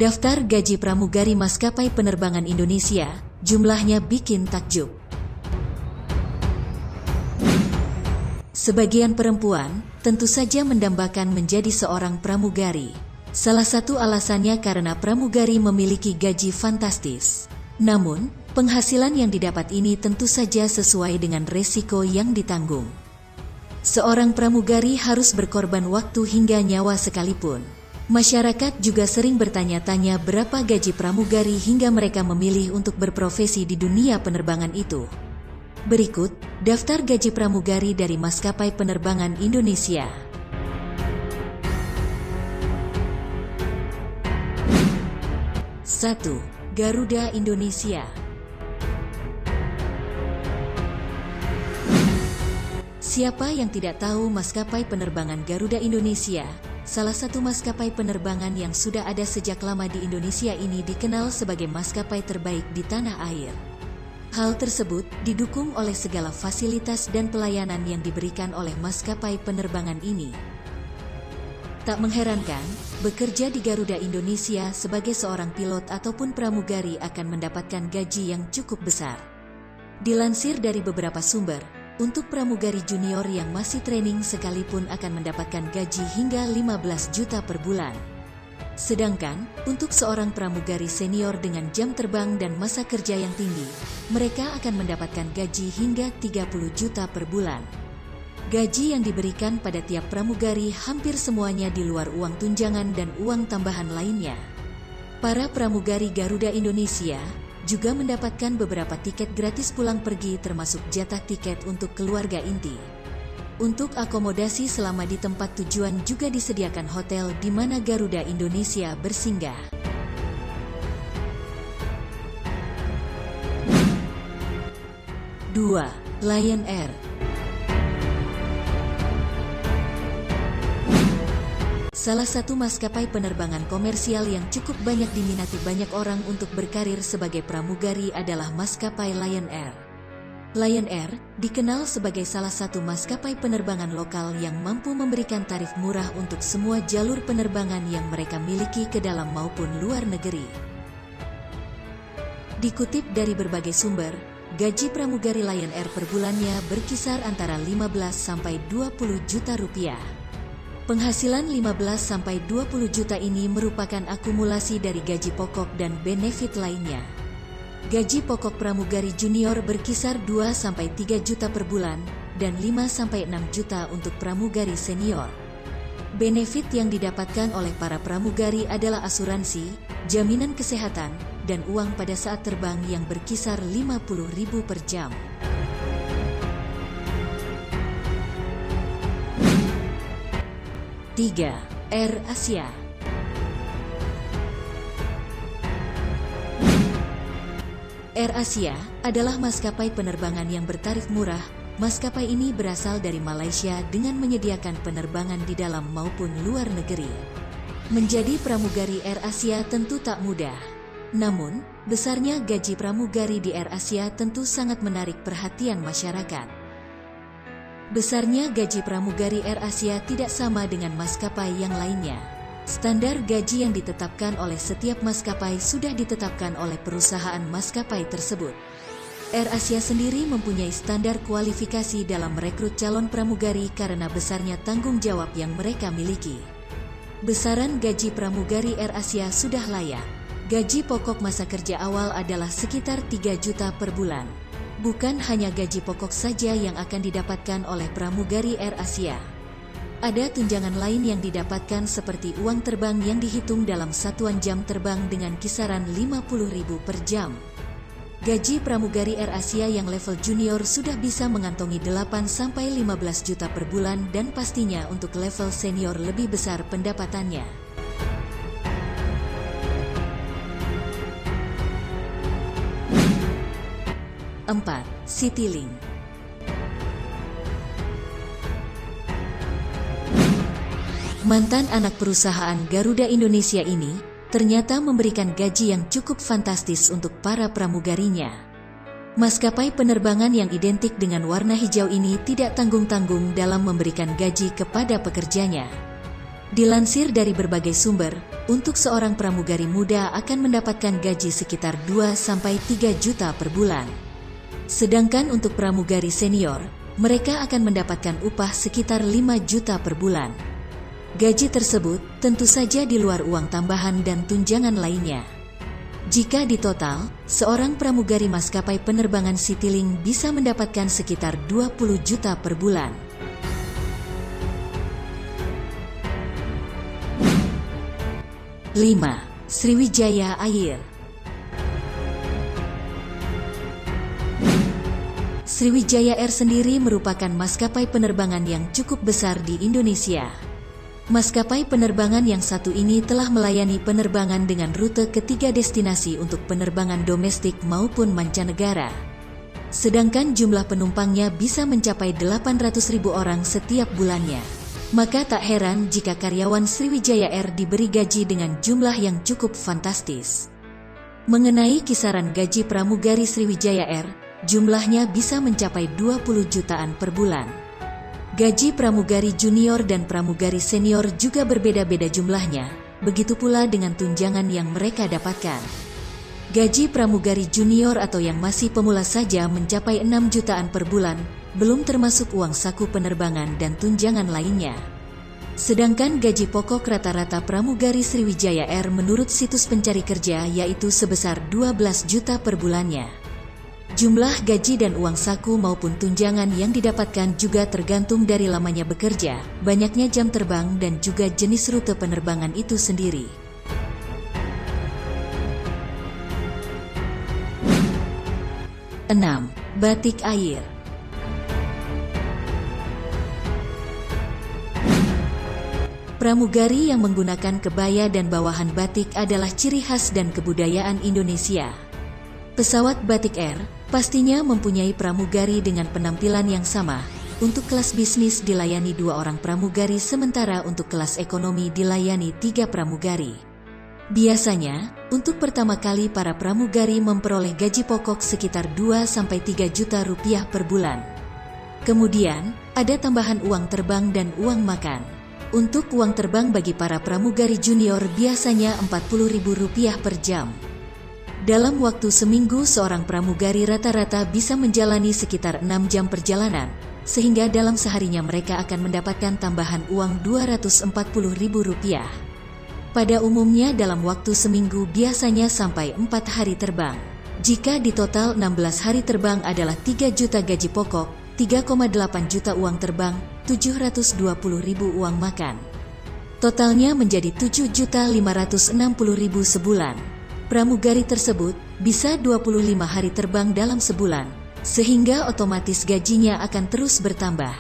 Daftar gaji pramugari maskapai penerbangan Indonesia, jumlahnya bikin takjub. Sebagian perempuan tentu saja mendambakan menjadi seorang pramugari. Salah satu alasannya karena pramugari memiliki gaji fantastis. Namun, penghasilan yang didapat ini tentu saja sesuai dengan resiko yang ditanggung. Seorang pramugari harus berkorban waktu hingga nyawa sekalipun. Masyarakat juga sering bertanya-tanya berapa gaji pramugari hingga mereka memilih untuk berprofesi di dunia penerbangan itu. Berikut, daftar gaji pramugari dari maskapai penerbangan Indonesia. 1. Garuda Indonesia. Siapa yang tidak tahu maskapai penerbangan Garuda Indonesia? Salah satu maskapai penerbangan yang sudah ada sejak lama di Indonesia ini dikenal sebagai maskapai terbaik di tanah air. Hal tersebut didukung oleh segala fasilitas dan pelayanan yang diberikan oleh maskapai penerbangan ini. Tak mengherankan, bekerja di Garuda Indonesia sebagai seorang pilot ataupun pramugari akan mendapatkan gaji yang cukup besar. Dilansir dari beberapa sumber, untuk pramugari junior yang masih training sekalipun akan mendapatkan gaji hingga 15 juta per bulan. Sedangkan, untuk seorang pramugari senior dengan jam terbang dan masa kerja yang tinggi, mereka akan mendapatkan gaji hingga 30 juta per bulan. Gaji yang diberikan pada tiap pramugari hampir semuanya di luar uang tunjangan dan uang tambahan lainnya. Para pramugari Garuda Indonesia juga mendapatkan beberapa tiket gratis pulang pergi termasuk jatah tiket untuk keluarga inti. Untuk akomodasi selama di tempat tujuan juga disediakan hotel di mana Garuda Indonesia bersinggah. 2. Lion Air. Salah satu maskapai penerbangan komersial yang cukup banyak diminati banyak orang untuk berkarir sebagai pramugari adalah maskapai Lion Air. Lion Air dikenal sebagai salah satu maskapai penerbangan lokal yang mampu memberikan tarif murah untuk semua jalur penerbangan yang mereka miliki ke dalam maupun luar negeri. Dikutip dari berbagai sumber, gaji pramugari Lion Air per bulannya berkisar antara 15 sampai 20 juta rupiah. Penghasilan 15-20 juta ini merupakan akumulasi dari gaji pokok dan benefit lainnya. Gaji pokok pramugari junior berkisar 2-3 juta per bulan dan 5-6 juta untuk pramugari senior. Benefit yang didapatkan oleh para pramugari adalah asuransi, jaminan kesehatan, dan uang pada saat terbang yang berkisar 50.000 per jam. 3. Air Asia. Air Asia adalah maskapai penerbangan yang bertarif murah. Maskapai ini berasal dari Malaysia dengan menyediakan penerbangan di dalam maupun luar negeri. Menjadi pramugari Air Asia tentu tak mudah. Namun, besarnya gaji pramugari di Air Asia tentu sangat menarik perhatian masyarakat. Besarnya gaji pramugari Air Asia tidak sama dengan maskapai yang lainnya. Standar gaji yang ditetapkan oleh setiap maskapai sudah ditetapkan oleh perusahaan maskapai tersebut. Air Asia sendiri mempunyai standar kualifikasi dalam merekrut calon pramugari karena besarnya tanggung jawab yang mereka miliki. Besaran gaji pramugari Air Asia sudah layak. Gaji pokok masa kerja awal adalah sekitar 3 juta per bulan. Bukan hanya gaji pokok saja yang akan didapatkan oleh pramugari Air Asia. Ada tunjangan lain yang didapatkan seperti uang terbang yang dihitung dalam satuan jam terbang dengan kisaran 50.000 per jam. Gaji pramugari Air Asia yang level junior sudah bisa mengantongi 8-15 juta per bulan dan pastinya untuk level senior lebih besar pendapatannya. 4. Citylink. Mantan anak perusahaan Garuda Indonesia ini ternyata memberikan gaji yang cukup fantastis untuk para pramugarinya. Maskapai penerbangan yang identik dengan warna hijau ini tidak tanggung-tanggung dalam memberikan gaji kepada pekerjanya. Dilansir dari berbagai sumber, untuk seorang pramugari muda akan mendapatkan gaji sekitar 2-3 juta per bulan. Sedangkan untuk pramugari senior, mereka akan mendapatkan upah sekitar 5 juta per bulan. Gaji tersebut tentu saja di luar uang tambahan dan tunjangan lainnya. Jika ditotal, seorang pramugari maskapai penerbangan Citylink bisa mendapatkan sekitar 20 juta per bulan. 5. Sriwijaya Air. Sriwijaya Air sendiri merupakan maskapai penerbangan yang cukup besar di Indonesia. Maskapai penerbangan yang satu ini telah melayani penerbangan dengan rute ketiga destinasi untuk penerbangan domestik maupun mancanegara. Sedangkan jumlah penumpangnya bisa mencapai 800.000 orang setiap bulannya. Maka tak heran jika karyawan Sriwijaya Air diberi gaji dengan jumlah yang cukup fantastis. Mengenai kisaran gaji pramugari Sriwijaya Air, jumlahnya bisa mencapai 20 jutaan per bulan. Gaji pramugari junior dan pramugari senior juga berbeda-beda jumlahnya, begitu pula dengan tunjangan yang mereka dapatkan. Gaji pramugari junior atau yang masih pemula saja mencapai 6 jutaan per bulan, belum termasuk uang saku penerbangan dan tunjangan lainnya. Sedangkan gaji pokok rata-rata pramugari Sriwijaya Air menurut situs pencari kerja yaitu sebesar 12 juta per bulannya. Jumlah gaji dan uang saku maupun tunjangan yang didapatkan juga tergantung dari lamanya bekerja, banyaknya jam terbang dan juga jenis rute penerbangan itu sendiri. 6. Batik Air. Pramugari yang menggunakan kebaya dan bawahan batik adalah ciri khas dan kebudayaan Indonesia. Pesawat Batik Air pastinya mempunyai pramugari dengan penampilan yang sama. Untuk kelas bisnis dilayani 2 orang pramugari, sementara untuk kelas ekonomi dilayani 3 pramugari. Biasanya, untuk pertama kali para pramugari memperoleh gaji pokok sekitar 2-3 juta rupiah per bulan. Kemudian, ada tambahan uang terbang dan uang makan. Untuk uang terbang bagi para pramugari junior biasanya Rp40.000 per jam. Dalam waktu seminggu seorang pramugari rata-rata bisa menjalani sekitar 6 jam perjalanan, sehingga dalam seharinya mereka akan mendapatkan tambahan uang Rp240.000. Pada umumnya dalam waktu seminggu biasanya sampai 4 hari terbang. Jika di total 16 hari terbang adalah 3 juta gaji pokok, 3,8 juta uang terbang, 720.000 uang makan. Totalnya menjadi 7.560.000 sebulan. Pramugari tersebut bisa 25 hari terbang dalam sebulan, sehingga otomatis gajinya akan terus bertambah.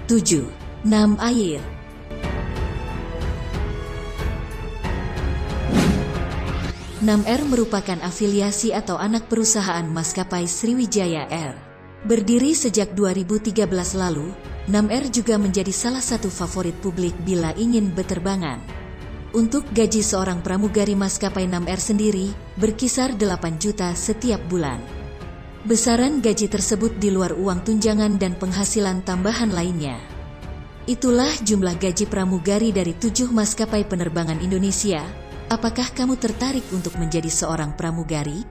7. NAM Air. NAM Air merupakan afiliasi atau anak perusahaan maskapai Sriwijaya Air. Berdiri sejak 2013 lalu, NAM Air juga menjadi salah satu favorit publik bila ingin berterbangan. Untuk gaji seorang pramugari maskapai NAM Air sendiri berkisar 8 juta setiap bulan. Besaran gaji tersebut di luar uang tunjangan dan penghasilan tambahan lainnya. Itulah jumlah gaji pramugari dari 7 maskapai penerbangan Indonesia. Apakah kamu tertarik untuk menjadi seorang pramugari?